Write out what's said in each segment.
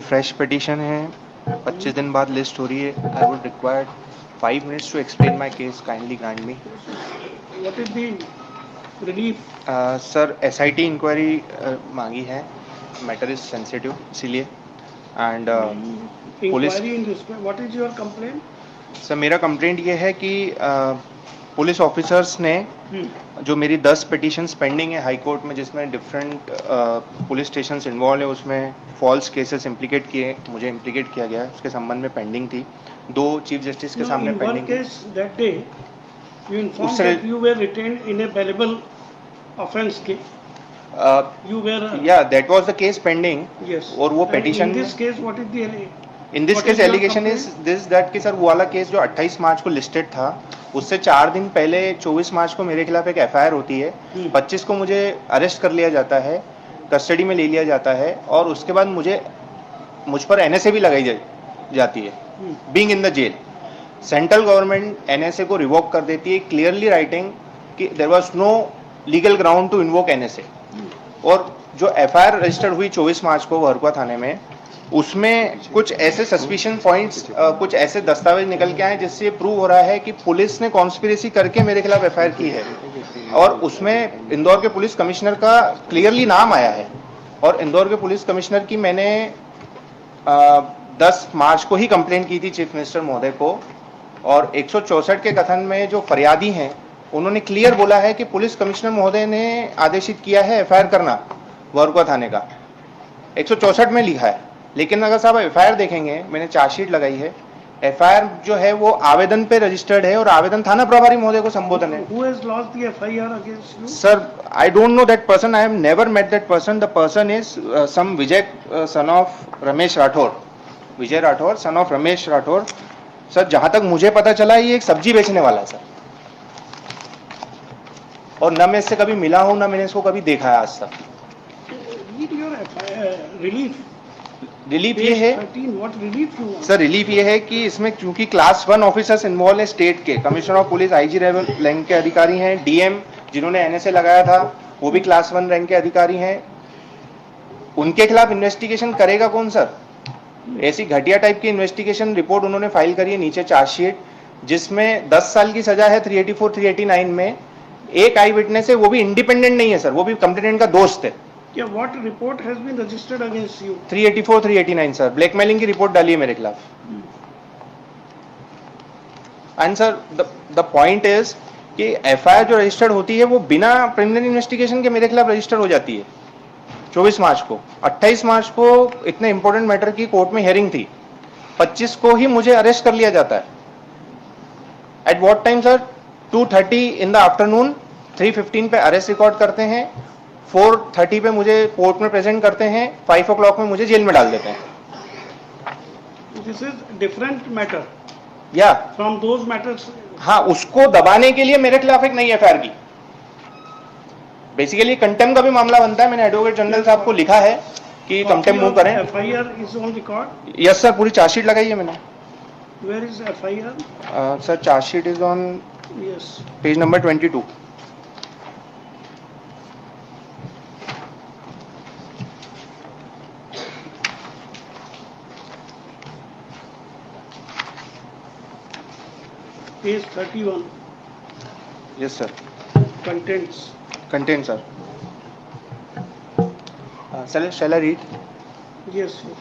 Fresh petition है, 25 दिन बाद लिस्ट हो रही है। I would required 5 minutes to explain my case. Kindly grant me. What is the relief? Sir SIT inquiry मांगी है, मैटर इज सेंसिटिव इसीलिए। And police Inquiry in respect. What is your complaint? Sir मेरा complaint ये है कि police officers ने जो मेरी 10 पिटीशंस पेंडिंग है हाई कोर्ट में, जिसमें डिफरेंट पुलिस स्टेशंस इन्वॉल्व है, उसमें फॉल्स केसेस इम्प्लीकेट किए, मुझे इम्प्लीकेट किया गया, उसके संबंध में पेंडिंग थी। 2 चीफ जस्टिस के सामने पेंडिंग थी। In one case that day, you informed that you were retained in a bailable offence case. You were. Yeah, that was the case pending. Yes. और वो petition. In this case, what is the? In this case, allegation is this that कि sir वो वाला case जो 28 मार्च को listed था, उससे 4 दिन पहले 24 मार्च को मेरे खिलाफ एक FIR होती है। 25 को मुझे अरेस्ट कर लिया जाता है, कस्टडी में ले लिया जाता है, और उसके बाद मुझ पर NSA भी लगाई जाती है, being in the jail. Central government NSA को रिवोक कर देती है, क्लियरली राइटिंग कि there was no legal ground to invoke NSA। और जो FIR रजिस्टर्ड हुई 24 मार्च को वरकुआ थाने में, उसमें कुछ ऐसे सस्पिशन पॉइंट्स, कुछ ऐसे दस्तावेज निकल के आए जिससे प्रूव हो रहा है कि पुलिस ने कॉन्स्पिरेसी करके मेरे खिलाफ FIR की है, और उसमें इंदौर के पुलिस कमिश्नर का क्लियरली नाम आया है। और इंदौर के पुलिस कमिश्नर की मैंने 10 मार्च को ही कंप्लेंट की थी चीफ मिनिस्टर महोदय को, और 164 के कथन में जो फरियादी हैं उन्होंने क्लियर बोला है कि पुलिस कमिश्नर महोदय ने आदेशित किया है FIR करना वरकुआ थाने का, 164 में लिखा है। लेकिन अगर साहब FIR देखेंगे, मैंने चार्जशीट लगाई है, FIR जो है वो आवेदन पे रजिस्टर्ड है, और आवेदन थाना प्रभारी महोदय को संबोधन है। Who has lodged the FIR against you? Sir, I don't know that person. I have never met that person. The person is some Vijay, son of Ramesh Rathore. Vijay Rathore, son of Ramesh Rathore. Sir जहां तक मुझे पता चला ये एक सब्जी बेचने वाला है सर, और न मैं इससे कभी मिला हूं, न मैंने इसको कभी देखा है आज तक। रिलीफ ये है सर, रिलीफ ये है कि इसमें क्योंकि क्लास 1 ऑफिसर्स इन्वॉल्व है स्टेट के, commissioner of police IG rank के अधिकारी हैं, DM जिन्होंने NSA लगाया था वो भी क्लास 1 रैंक के अधिकारी हैं। उनके खिलाफ इन्वेस्टिगेशन करेगा कौन सर? ऐसी घटिया टाइप की इन्वेस्टिगेशन रिपोर्ट उन्होंने फाइल करी है नीचे चार्जशीट, जिसमें 10 साल की सजा है 384 389 में। एक आई विटनेस है, वो भी इंडिपेंडेंट नहीं है सर, वो भी कंप्लेनेंट का दोस्त है। क्या what report has been registered against you? 384 389 sir, blackmailing की रिपोर्ट डाली है मेरे खिलाफ। And sir the point is कि FIR जो रजिस्टर्ड होती है वो बिना प्रिलिमिनरी इन्वेस्टिगेशन के मेरे खिलाफ रजिस्टर हो जाती है 24 मार्च को। 28 मार्च को इतने इंपॉर्टेंट मैटर की कोर्ट में हियरिंग थी, 25 को ही मुझे अरेस्ट कर लिया जाता है। At what time sir? 2:30 in the afternoon, 3:15 पे अरेस्ट रिकॉर्ड करते हैं, 4:30 पे मुझे कोर्ट में प्रेजेंट करते हैं, 5 o'clock में मुझे जेल में डाल देते हैं। दिस इज डिफरेंट मैटर या फ्रॉम दोज मैटर्स। हाँ, उसको दबाने के लिए मेरे खिलाफ एक नई FIR की, बेसिकली कंटेम्प्ट का भी मामला बनता है। मैंने एडवोकेट जनरल साहब को लिखा है कि कंटेम्प्ट मूव करें। FIR is on record? Yes sir, पूरी चार्जशीट लगाई है मैंने। Where is FIR? Sir chargesheet is on yes page number 22। Page 31. Yes sir. Contents. Content sir. Shall I read? Yes sir.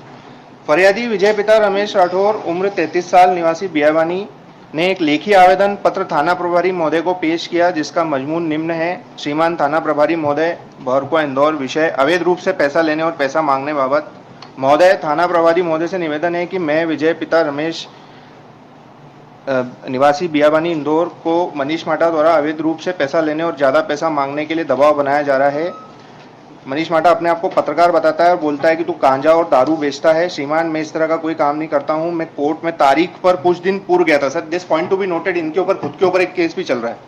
फरियादी विजय पिता रमेश राठौर, उम्र 33 साल, निवासी बियाबानी, ने एक लेखी आवेदन पत्र थाना प्रभारी महोदय को पेश किया, जिसका मजमून निम्न है। श्रीमान थाना प्रभारी महोदय, वरकुआ इंदौर, विषय अवैध रूप से पैसा लेने और पैसा मांगने बाबत। महोदय, थाना प्रभारी महोदय से निवेदन है कि मैं विजय पिता रमेश निवासी बियाबानी इंदौर को मनीष माटा द्वारा अवैध रूप से पैसा लेने और ज़्यादा पैसा मांगने के लिए दबाव बनाया जा रहा है। मनीष माटा अपने आप को पत्रकार बताता है और बोलता है कि तू गांजा और दारू बेचता है। श्रीमान, मैं इस तरह का कोई काम नहीं करता हूं। मैं कोर्ट में तारीख पर कुछ दिन पूर्व गया था। Sir, this point to be noted, इनके ऊपर खुद के ऊपर एक केस भी चल रहा है।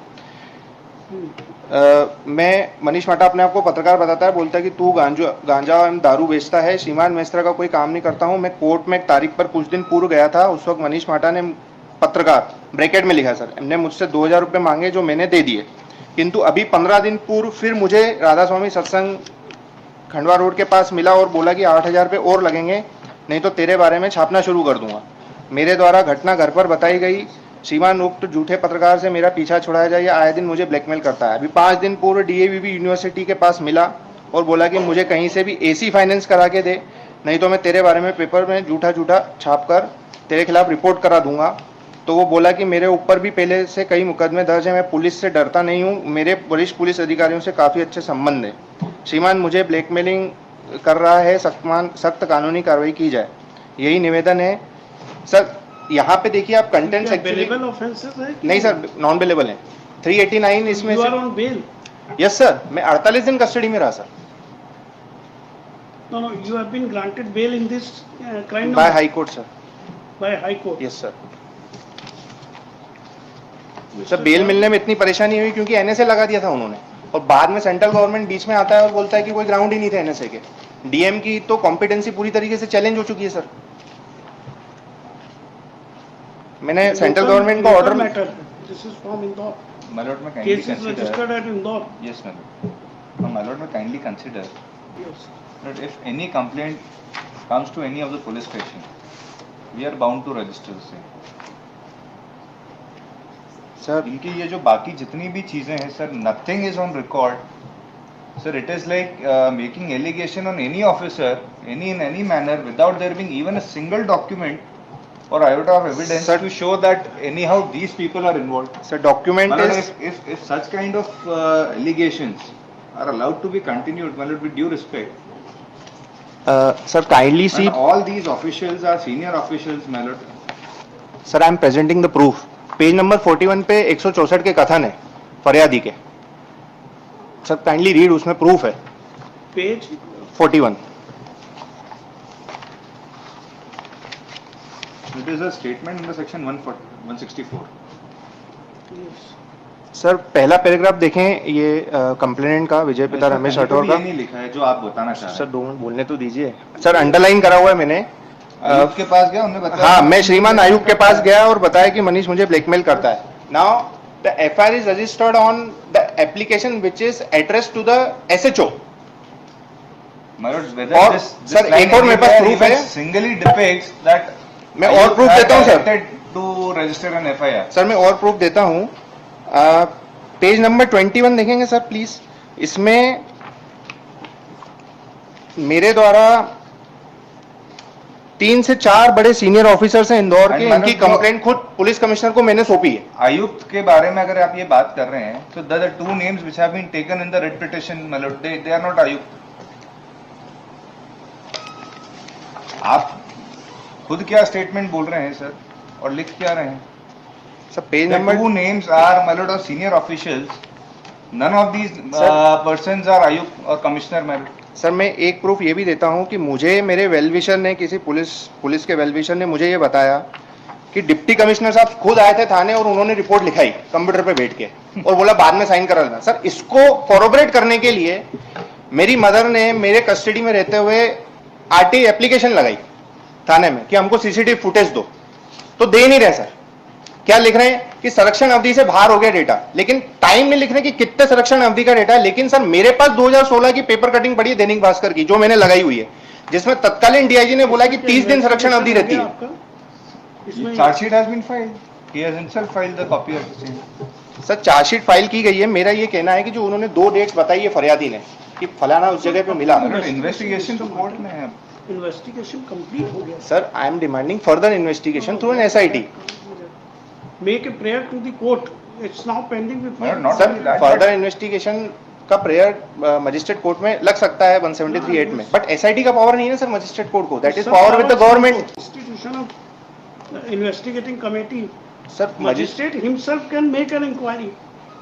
मनीष माटा अपने आप को पत्रकार बताता है, बोलता है कि तू गांजा और दारू बेचता है। श्रीमान, मैं इस तरह का कोई काम नहीं करता हूँ। मैं कोर्ट में एक तारीख पर कुछ दिन पूर्व गया था। उस वक्त मनीष माटा ने, पत्रकार ब्रैकेट में लिखा सर, ने मुझसे 2000 रुपये मांगे जो मैंने दे दिए, किंतु अभी 15 दिन पूर्व फिर मुझे राधा स्वामी सत्संग खंडवा रोड के पास मिला और बोला कि 8000 रुपये और लगेंगे, नहीं तो तेरे बारे में छापना शुरू कर दूंगा। मेरे द्वारा घटना घर पर बताई गई। श्रीमान उक्त झूठे पत्रकार से मेरा पीछा छुड़ाया जाए, आए दिन मुझे ब्लैकमेल करता है। अभी 5 दिन पूर्व डीएवीबी यूनिवर्सिटी के पास मिला और बोला कि मुझे कहीं से भी एसी फाइनेंस करा के दे, नहीं तो मैं तेरे बारे में पेपर में झूठा झूठा छाप कर तेरे खिलाफ रिपोर्ट करा दूंगा। तो वो बोला कि मेरे ऊपर भी पहले से कई मुकदमे दर्ज है, मैं पुलिस से डरता नहीं हूँ, मेरे वरिष्ठ पुलिस अधिकारियों से काफ़ी अच्छे संबंध है। श्रीमान मुझे ब्लैकमेलिंग कर रहा है, सख्त कानूनी कार्रवाई की जाए, यही निवेदन है सर। यहाँ पे देखिए आप कंटेंट्स एक्चुअली नहीं सर, नॉन बेलेबल है। 389 इसमें से। यस सर, मैं 48 दिन कस्टडी में रहा sir. No, you have been granted bail in this crime by High Court sir. By High Court. Yes sir. Sir bail मिलने में इतनी परेशानी हुई क्योंकि एनएसए लगा दिया था उन्होंने, और बाद में सेंट्रल गवर्नमेंट बीच में आता है और बोलता है कि कोई ग्राउंड ही नहीं था एनएसए के। डीएम की तो कॉम्पिटेंसी पूरी तरीके से चैलेंज हो चुकी है सर। मैंने सेंट्रल गवर्नमेंट को order this is from Indore. My lord, may kindly Case is consider. registered at Indore. Yes, my lord. No, my lord, may kindly consider Yes. that if any complaint comes to any of the police station, we are bound to register the same. Sir इनकी ये जो बाकी जितनी भी चीजें हैं sir, nothing is on record. Sir, it is like making allegation on any officer, in any manner, without there being even a single document or iota of evidence Sir, to show that anyhow these people are involved. Sir document My lord, is if such kind of allegations are allowed to be continued, my lord, with due respect, sir kindly C and all these officials are senior officials, my lord. Sir I am presenting the proof. Page number 41 पे 164 के कथन है फरियादी के। Sir kindly read, उसमें proof है। Page 41 It is a statement under section 164. yes. Sir पहला paragraph देखें, ये कंप्लेनेंट का विजय पिता रमेश राठौर का। ये नहीं लिखा है जो आप बताना चाह रहे सर हैं। 2 मिनट बोलने तो दीजिए सर। अंडरलाइन करा हुआ है मैंने। आयुक्त के पास गया, उन्होंने बताया। हाँ, मैं श्रीमान आयुक्त के पास गया और बताया कि मनीष मुझे ब्लैकमेल करता है। Now the FIR is registered on the application which is addressed to the SHO. My lord, और whether this सर, line एक और मेरे पास anywhere proof है। even singly depicts that मैं और Ayush proof had देता हूं, sir. directed to register an FIR. Sir मैं और प्रूफ देता हूं। पेज नंबर 21 देखेंगे सर प्लीज। इसमें मेरे द्वारा 3 से 4 बड़े सीनियर ऑफिसर्स हैं इंदौर के, And इनकी madam, कंप्लेंट खुद पुलिस कमिश्नर को मैंने सौंपी है। आयुक्त के बारे में अगर आप ये बात कर रहे हैं, तो the two names which have been taken in the writ petition, my lord, they are not आयुक्त। आप खुद क्या स्टेटमेंट बोल रहे हैं सर, और लिख क्या रहे हैं? Sir page The number two names are, my lord, of senior officials. None of these Sir. persons are आयुक्त और कमिश्नर, my lord. सर मैं एक प्रूफ ये भी देता हूं कि मुझे मेरे वेलविशर ने, किसी पुलिस के वेलविशर ने मुझे ये बताया कि डिप्टी कमिश्नर साहब खुद आए थे थाने और उन्होंने रिपोर्ट लिखाई कंप्यूटर पे बैठ के और बोला बाद में साइन करा लेना। सर इसको कॉरोबरेट करने के लिए मेरी मदर ने मेरे कस्टडी में रहते हुए आरटीआई एप्लीकेशन लगाई थाने में कि हमको सीसीटीवी फुटेज दो, तो दे नहीं रहे। सर क्या लिख रहे हैं कि संरक्षण अवधि से बाहर हो गया डेटा, लेकिन टाइम में लिख रहे हैं कि कितने संरक्षण अवधि का डेटा है। लेकिन सर मेरे पास 2016 की पेपर कटिंग पड़ी है दैनिक भास्कर की, जो मैंने लगाई हुई है, जिसमें तत्कालीन डीआईजी ने बोला कि 30 दिन संरक्षण अवधि रहती है। इसमें Charge sheet has been filed. He has himself filed the copy of the same. Sir chargesheet file की गई है। मेरा ये कहना है कि जो उन्होंने 2 डेट्स बताई है फरियादी ने कि फलाना उस जगह पे मिला। My lord, investigation तो कोर्ट में है। इन्वेस्टिगेशन कंप्लीट हो गया। Sir I am demanding further investigation through an SIT. Make a prayer to the court, it's now pending My lord, with not sir only that, further investigation का prayer magistrate court में लग सकता है 173(8) में, but SIT का power नहीं है ना सर मजिस्ट्रेट कोर्ट को। That is power with the government. Institution of investigating committee, sir magistrate himself can make an inquiry,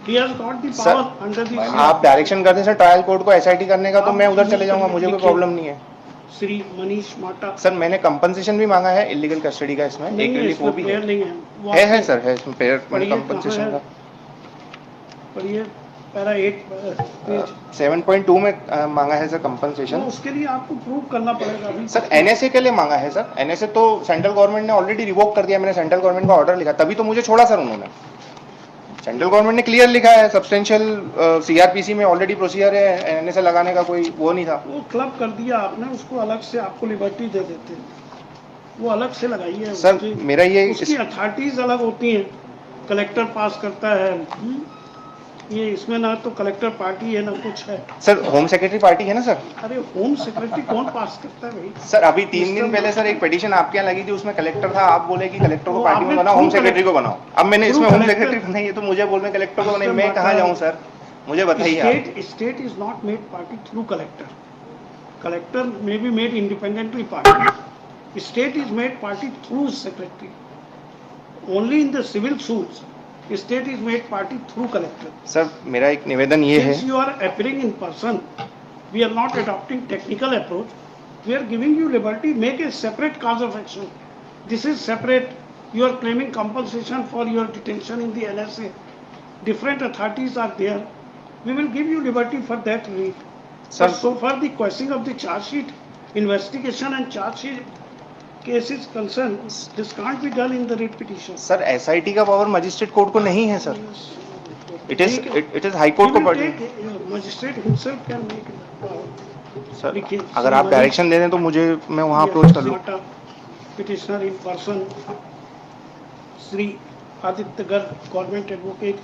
he has got the Sir, power under the आप direction करते हैं sir trial court को SIT करने का, तो मैं उधर चले जाऊंगा, मुझे कोई प्रॉब्लम नहीं है। श्री मनीष माटा। सर मैंने कंपनसेशन भी मांगा है इलीगल कस्टडी का, इसमें नहीं एक है, रिलीफ वो इसमें भी प्रेयर है। नहीं है वो है आपको- सर, है इसमें पेयर पढ़िए कंपनसेशन कहाँ का। है? पढ़िए पैरा 8 पेज। 7.2 में मांगा है सर कंपनसेशन। तो उसके लिए आपको प्रूव करना पड़ेगा अभी। सर एनएसए के लिए मांगा है सर। एनएसए तो सेंट्रल गवर्नमेंट ने ऑलरेडी रिवोक कर दिया, मैंने सेंट्रल गवर्नमेंट का ऑर्डर लिखा, तभी तो मुझे छोड़ा सर उन्होंने। सेंट्रल गवर्नमेंट ने क्लियर लिखा है, सब्सटेंशियल सीआरपीसी में ऑलरेडी प्रोसीजर है, एनएसए लगाने का कोई वो नहीं था। वो क्लब कर दिया आपने, उसको अलग से आपको लिबर्टी दे देते हैं। वो अलग से लगाइए। सर, उसकी- मेरा ये उसकी अथॉरिटीज अलग होती हैं, कलेक्टर पास करता है। ये इसमें ना तो कलेक्टर पार्टी है ना कुछ है। सर होम सेक्रेटरी पार्टी है ना सर। अरे होम सेक्रेटरी कौन पास करता है भाई? सर अभी 3 दिन पहले सर एक पिटीशन आपके यहाँ लगी थी, उसमें कलेक्टर था, आप बोले कि कलेक्टर को वो पार्टी में आपने बनाओ, होम through सेक्रेटरी को बनाओ। अब मैंने through इसमें होम collector- सेक्रेटरी बनाई है, तो मुझे बोल रहे हैं कलेक्टर को बनाई, Mr. मैं कहाँ Mata- जाऊँ सर, मुझे बताइए आप। State is not made party through collector. Collector may be made independently party. State is made party through secretary. Only in the civil suits, state is made party through collector. Sir मेरा एक निवेदन ये है, Since you are appearing in person, we are not adopting technical approach. We are giving you liberty, make a separate cause of action. This is separate. You are claiming compensation for your detention in the NSA. Different authorities are there. We will give you liberty for that read. Sir- But so far the questioning of the charge sheet, investigation and charge sheet case is concerned, this can't be done in the writ petition. Sir SIT का power magistrate court को नहीं है sir, it is high court को party. Magistrate himself can make it. Sir अगर आप direction दे दें तो मुझे, मैं वहाँ अप्रोच कर लूँ। Petitioner in person, Sri Aditya Garg, Government Advocate